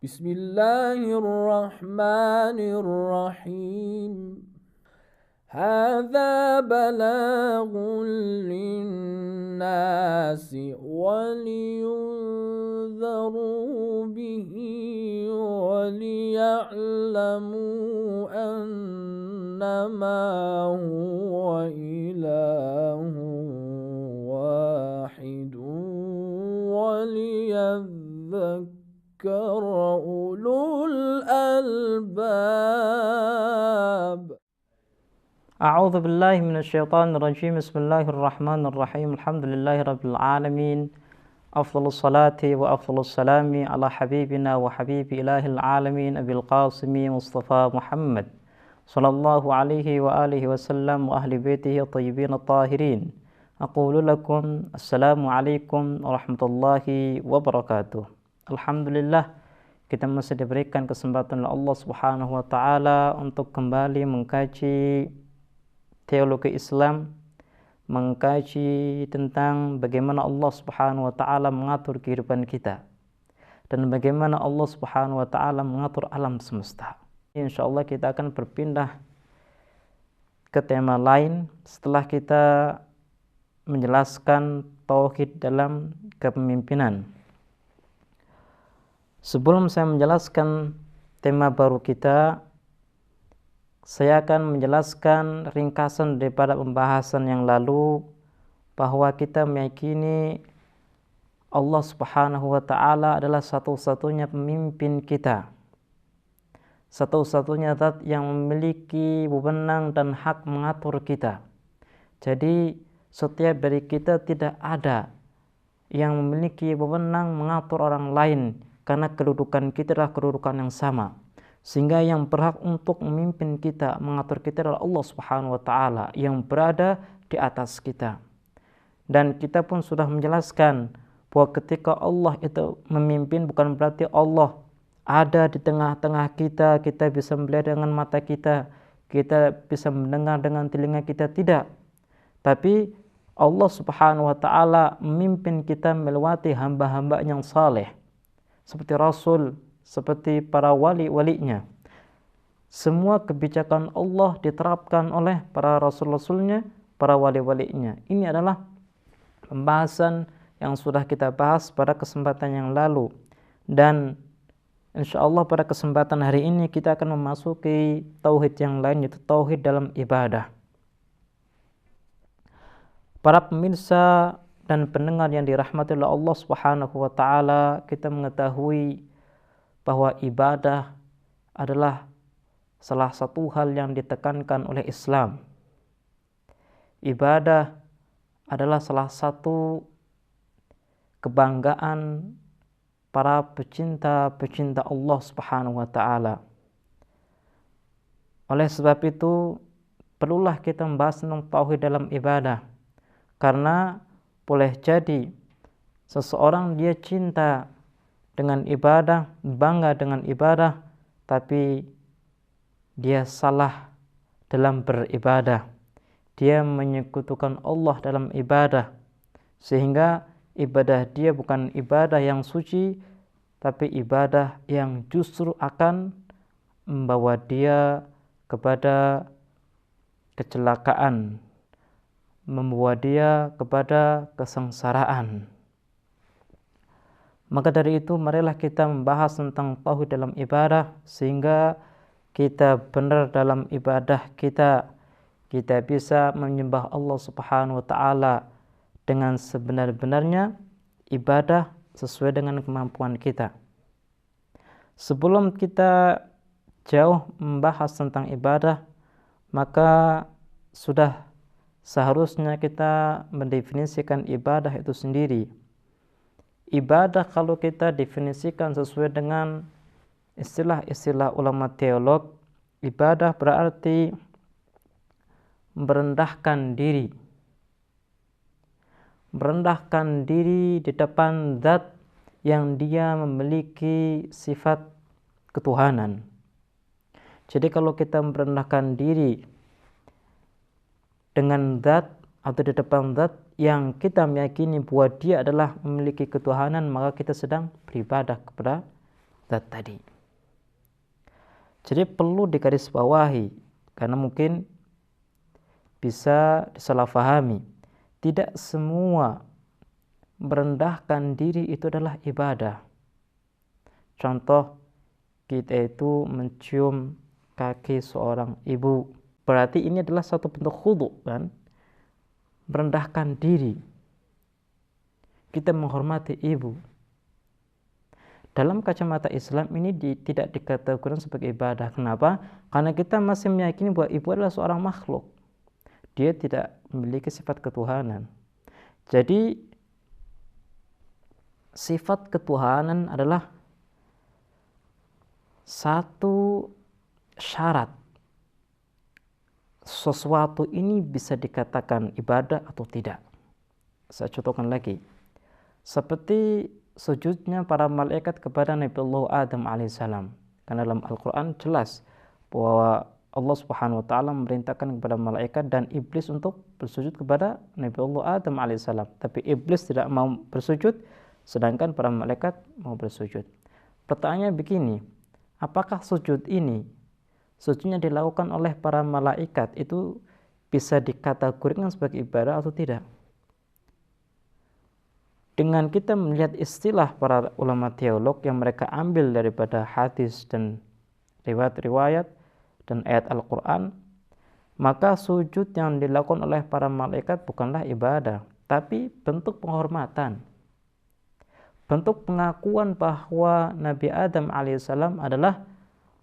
Bismillahirrahmanirrahim. Hadza balaghun linnasi waliyunzaru bihi waliya'lamu annama huwa ilahun wahidun waliyadhdhakkara ulul albab. أعوذ بالله من الشيطان الرجيم. بسم الله الرحمن الرحيم. الحمد لله رب العالمين. أفضل الصلاة وأفضل السلام على حبيبنا وحبيب إله العالمين أبي القاسم مصطفى محمد صلى الله عليه وآله وسلم وأهل بيته الطيبين الطاهرين. أقول لكم السلام عليكم ورحمة الله وبركاته. Alhamdulillah, kita masih diberikan kesempatan oleh Allah Subhanahu wa taala untuk kembali mengkaji teologi Islam, mengkaji tentang bagaimana Allah Subhanahu wa taala mengatur kehidupan kita dan bagaimana Allah Subhanahu wa taala mengatur alam semesta. Insyaallah kita akan berpindah ke tema lain setelah kita menjelaskan tauhid dalam kepemimpinan. Sebelum saya menjelaskan tema baru kita, saya akan menjelaskan ringkasan daripada pembahasan yang lalu, bahwa kita meyakini Allah Subhanahu wa taala adalah satu-satunya pemimpin kita, satu-satunya zat yang memiliki wewenang dan hak mengatur kita. Jadi setiap dari kita tidak ada yang memiliki wewenang mengatur orang lain, karena kedudukan kita adalah kedudukan yang sama. Sehingga yang berhak untuk memimpin kita, mengatur kita adalah Allah Subhanahu wa taala yang berada di atas kita. Dan kita pun sudah menjelaskan bahwa ketika Allah itu memimpin, bukan berarti Allah ada di tengah-tengah kita, kita bisa melihat dengan mata kita, kita bisa mendengar dengan telinga kita, tidak. Tapi Allah Subhanahu wa taala memimpin kita melewati hamba-hamba yang saleh, seperti Rasul, seperti para wali-walinya. Semua kebijakan Allah diterapkan oleh para rasul-rasulnya, para wali-walinya. Ini adalah pembahasan yang sudah kita bahas pada kesempatan yang lalu. Dan insyaallah pada kesempatan hari ini kita akan memasuki tauhid yang lain, yaitu tauhid dalam ibadah. Para pemirsa dan pendengar yang dirahmati oleh Allah Subhanahu wa taala, kita mengetahui bahwa ibadah adalah salah satu hal yang ditekankan oleh Islam. Ibadah adalah salah satu kebanggaan para pecinta-pecinta Allah Subhanahu wa taala. Oleh sebab itu, perlulah kita membahas tentang tauhid dalam ibadah. Karena boleh jadi seseorang dia cinta dengan ibadah, bangga dengan ibadah, tapi dia salah dalam beribadah. Dia menyekutukan Allah dalam ibadah, sehingga ibadah dia bukan ibadah yang suci, tapi ibadah yang justru akan membawa dia kepada kecelakaan, membawa dia kepada kesengsaraan. Maka dari itu marilah kita membahas tentang tauhid dalam ibadah, sehingga kita benar dalam ibadah kita. Kita bisa menyembah Allah Subhanahu wa taala dengan sebenar-benarnya, ibadah sesuai dengan kemampuan kita. Sebelum kita jauh membahas tentang ibadah, maka sudah seharusnya kita mendefinisikan ibadah itu sendiri. Ibadah kalau kita definisikan sesuai dengan istilah-istilah ulama teolog, ibadah berarti merendahkan diri. Merendahkan diri di depan zat yang dia memiliki sifat ketuhanan. Jadi kalau kita merendahkan diri dengan zat atau di depan zat yang kita meyakini bahwa dia adalah memiliki ketuhanan, maka kita sedang beribadah kepada zat tadi. Jadi perlu digarisbawahi karena mungkin bisa disalahfahami. Tidak semua merendahkan diri itu adalah ibadah. Contoh, kita itu mencium kaki seorang ibu. Berarti ini adalah satu bentuk khudu, kan? Merendahkan diri. Kita menghormati ibu. Dalam kacamata Islam ini tidak dikategorikan sebagai ibadah. Kenapa? Karena kita masih meyakini bahwa ibu adalah seorang makhluk. Dia tidak memiliki sifat ketuhanan. Jadi sifat ketuhanan adalah satu syarat sesuatu ini bisa dikatakan ibadah atau tidak. Saya contohkan lagi. Seperti sujudnya para malaikat kepada Nabi Allah Adam alaihissalam. Karena dalam Al-Quran jelas bahwa Allah Subhanahu wa taala memerintahkan kepada malaikat dan iblis untuk bersujud kepada Nabi Allah Adam alaihissalam. Tapi iblis tidak mau bersujud, sedangkan para malaikat mau bersujud. Pertanyaannya begini, apakah sujudnya dilakukan oleh para malaikat itu bisa dikategorikan sebagai ibadah atau tidak? Dengan kita melihat istilah para ulama teolog yang mereka ambil daripada hadis dan riwayat-riwayat dan ayat Al-Quran, maka sujud yang dilakukan oleh para malaikat bukanlah ibadah, tapi bentuk penghormatan, bentuk pengakuan bahwa Nabi Adam alaihissalam adalah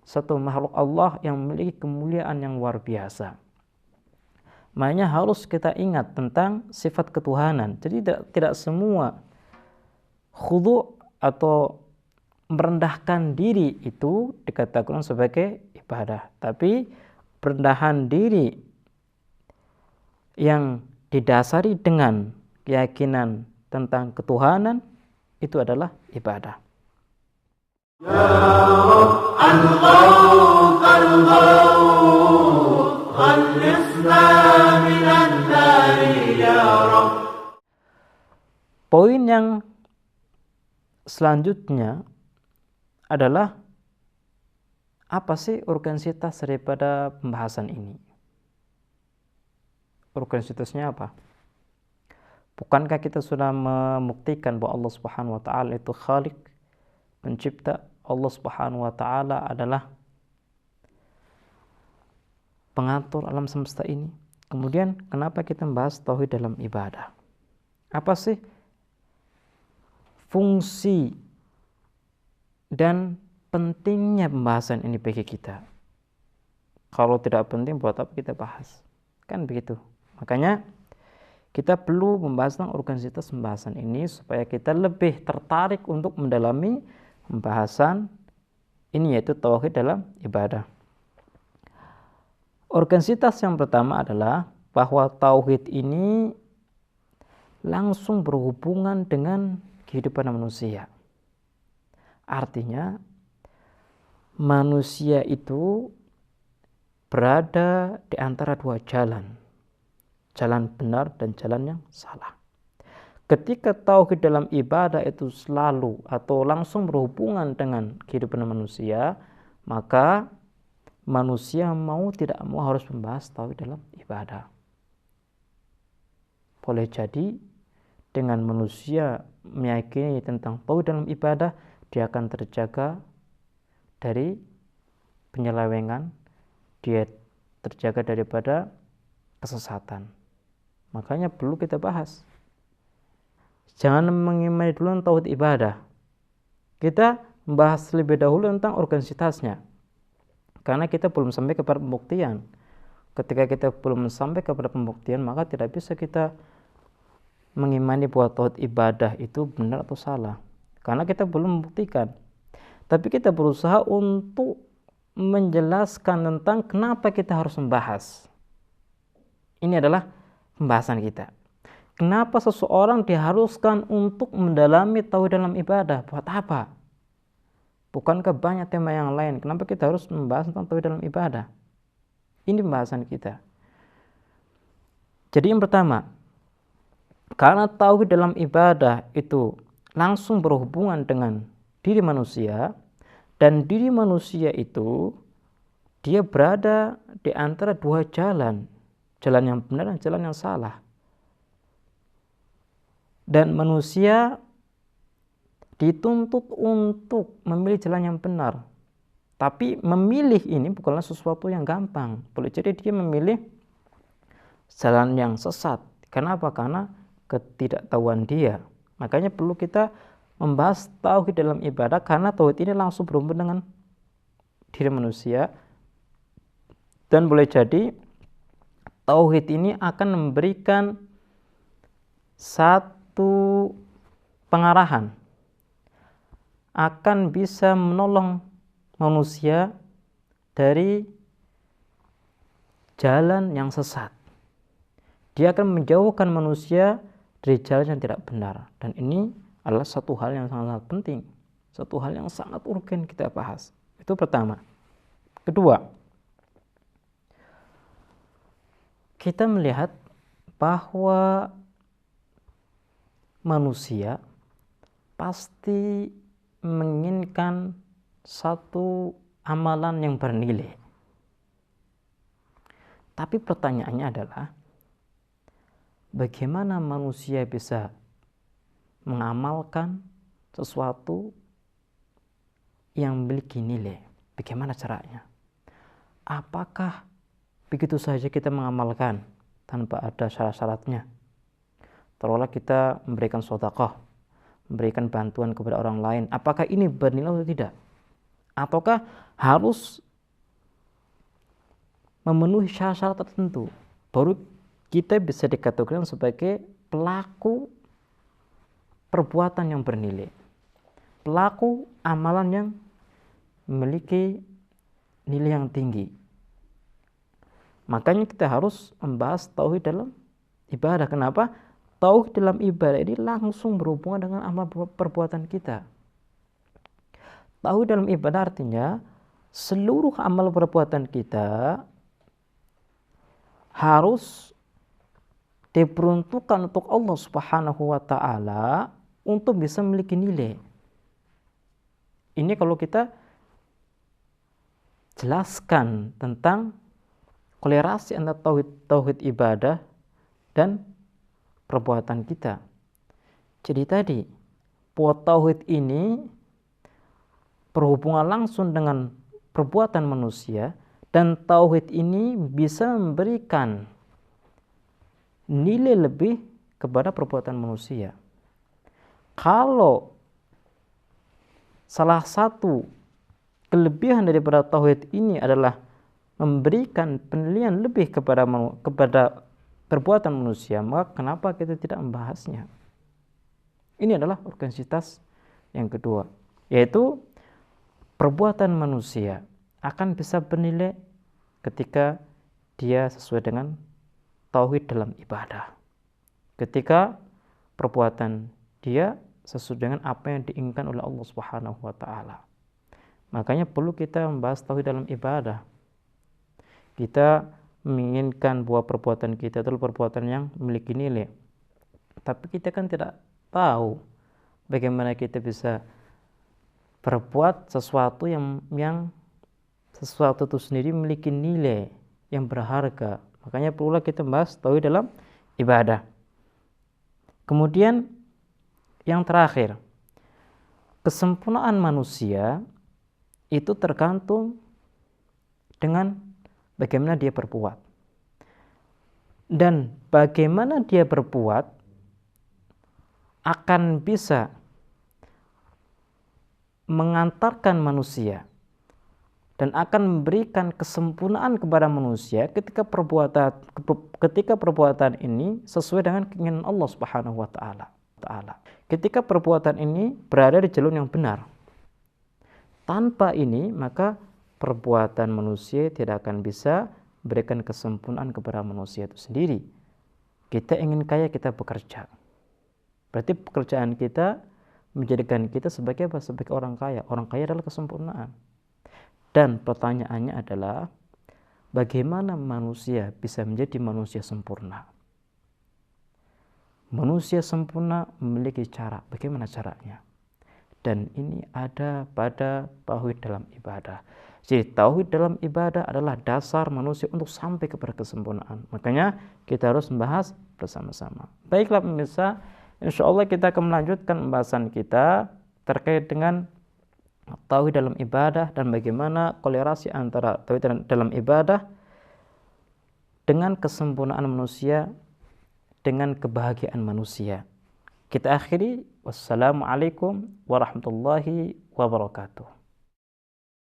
satu makhluk Allah yang memiliki kemuliaan yang luar biasa. Makanya harus kita ingat tentang sifat ketuhanan. Jadi tidak semua khudu atau merendahkan diri itu dikatakan sebagai ibadah, tapi perendahan diri yang didasari dengan keyakinan tentang ketuhanan itu adalah ibadah. Ya Rabb, al-Ghawth, al-Ghawth, khallisna minan nari ya Rabb. Poin yang selanjutnya adalah apa sih urgensitas daripada pembahasan ini? Urgensitasnya apa? Bukankah kita sudah membuktikan bahwa Allah Subhanahu wa taala itu Khaliq, pencipta? Allah Subhanahu wa taala adalah pengatur alam semesta ini. Kemudian kenapa kita membahas tauhid dalam ibadah? Apa sih fungsi dan pentingnya pembahasan ini bagi kita? Kalau tidak penting, buat apa kita bahas? Kan begitu. Makanya kita perlu membahas tentang urgensitas pembahasan ini supaya kita lebih tertarik untuk mendalami pembahasan ini, yaitu tauhid dalam ibadah. Urgensitas yang pertama adalah bahwa tauhid ini langsung berhubungan dengan kehidupan manusia. Artinya manusia itu berada di antara dua jalan. Jalan benar dan jalan yang salah. Ketika tauhid dalam ibadah itu selalu atau langsung berhubungan dengan kehidupan manusia, maka manusia mau tidak mau harus membahas tauhid dalam ibadah. Boleh jadi dengan manusia meyakini tentang tauhid dalam ibadah, dia akan terjaga dari penyelewengan, dia terjaga daripada kesesatan. Makanya perlu kita bahas. Jangan mengimani dulu tauhid ibadah. Kita membahas lebih dahulu tentang urgensitasnya. Karena kita belum sampai kepada pembuktian. Ketika kita belum sampai kepada pembuktian, maka tidak bisa kita mengimani bahwa tauhid ibadah itu benar atau salah. Karena kita belum membuktikan. Tapi kita berusaha untuk menjelaskan tentang kenapa kita harus membahas. Ini adalah pembahasan kita. Kenapa seseorang diharuskan untuk mendalami tauhid dalam ibadah? Buat apa? Bukankah banyak tema yang lain? Kenapa kita harus membahas tentang tauhid dalam ibadah? Ini pembahasan kita. Jadi yang pertama, karena tauhid dalam ibadah itu langsung berhubungan dengan diri manusia, Dan diri manusia itu dia berada di antara dua jalan, jalan yang benar dan jalan yang salah. Dan manusia dituntut untuk memilih jalan yang benar. Tapi memilih ini bukanlah sesuatu yang gampang. Boleh jadi dia memilih jalan yang sesat. Kenapa? Karena ketidaktahuan dia. Makanya perlu kita membahas tauhid dalam ibadah, karena tauhid ini langsung berhubungan dengan diri manusia. Dan boleh jadi tauhid ini akan memberikan satu pengarahan, akan bisa menolong manusia dari jalan yang sesat. Dia akan menjauhkan manusia dari jalan yang tidak benar. Dan ini adalah satu hal yang sangat penting, satu hal yang sangat urgen kita bahas. Itu pertama. Kedua, kita melihat bahwa manusia pasti menginginkan satu amalan yang bernilai. Tapi pertanyaannya adalah, bagaimana manusia bisa mengamalkan sesuatu yang memiliki nilai? Bagaimana caranya? Apakah begitu saja kita mengamalkan tanpa ada syarat-syaratnya? Taruhlah kita memberikan sedekah, memberikan bantuan kepada orang lain. Apakah ini bernilai atau tidak? Ataukah harus memenuhi syarat-syarat tertentu baru kita bisa dikategorikan sebagai pelaku perbuatan yang bernilai, pelaku amalan yang memiliki nilai yang tinggi? Makanya kita harus membahas tauhid dalam ibadah. Kenapa? Tauhid dalam ibadah ini langsung berhubungan dengan amal perbuatan kita. Tauhid dalam ibadah artinya seluruh amal perbuatan kita harus diperuntukkan untuk Allah Subhanahu wa Ta'ala untuk bisa memiliki nilai. Ini kalau kita jelaskan tentang kolerasi antara tauhid ibadah dan perbuatan kita. Jadi tadi, bahwa tauhid ini berhubungan langsung dengan perbuatan manusia, dan tauhid ini bisa memberikan nilai lebih kepada perbuatan manusia. Kalau salah satu kelebihan daripada tauhid ini adalah memberikan penilaian lebih kepada perbuatan manusia, maka kenapa kita tidak membahasnya? Ini adalah urgensitas yang kedua, yaitu perbuatan manusia akan bisa bernilai ketika dia sesuai dengan tauhid dalam ibadah. Ketika perbuatan dia sesuai dengan apa yang diinginkan oleh Allah Subhanahu wa Ta'ala. Makanya perlu kita membahas tauhid dalam ibadah. Kita menginginkan bahwa perbuatan kita adalah perbuatan yang memiliki nilai. Tapi kita kan tidak tahu bagaimana kita bisa berbuat sesuatu yang sesuatu itu sendiri memiliki nilai yang berharga. Makanya perlulah kita membahas tauhid dalam ibadah. Kemudian yang terakhir, kesempurnaan manusia itu tergantung dengan bagaimana dia berbuat. Dan bagaimana dia berbuat akan bisa mengantarkan manusia dan akan memberikan kesempurnaan kepada manusia ketika perbuatan ini sesuai dengan keinginan Allah Subhanahu wa Ta'ala. Ketika perbuatan ini berada di jalur yang benar. Tanpa ini maka perbuatan manusia tidak akan bisa berikan kesempurnaan kepada manusia itu sendiri. Kita ingin kaya, kita bekerja. Berarti pekerjaan kita menjadikan kita sebagai orang kaya. Orang kaya adalah kesempurnaan. Dan pertanyaannya adalah, bagaimana manusia bisa menjadi manusia sempurna? Manusia sempurna memiliki cara. Bagaimana caranya? dan ini ada pada tauhid dalam ibadah. Jadi tauhid dalam ibadah adalah dasar manusia untuk sampai kepada kesempurnaan. Makanya kita harus membahas bersama-sama. Baiklah pemirsa, insyaallah kita akan melanjutkan pembahasan kita terkait dengan tauhid dalam ibadah dan bagaimana kolerasi antara tauhid dalam ibadah dengan kesempurnaan manusia, dengan kebahagiaan manusia. Kita akhiri, wassalamualaikum warahmatullahi wabarakatuh.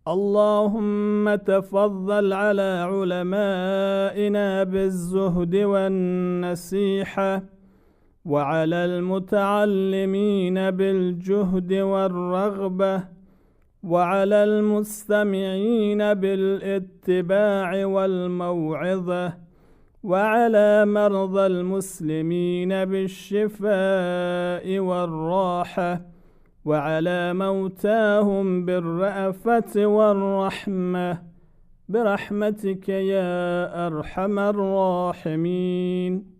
اللهم تفضل على علمائنا بالزهد والنصيحة، وعلى المتعلمين بالجهد والرغبة، وعلى المستمعين بالاتباع والموعظة، وعلى مرضى المسلمين بالشفاء والراحة، وعلى موتاهم بالرأفة والرحمة، برحمتك يا أرحم الراحمين.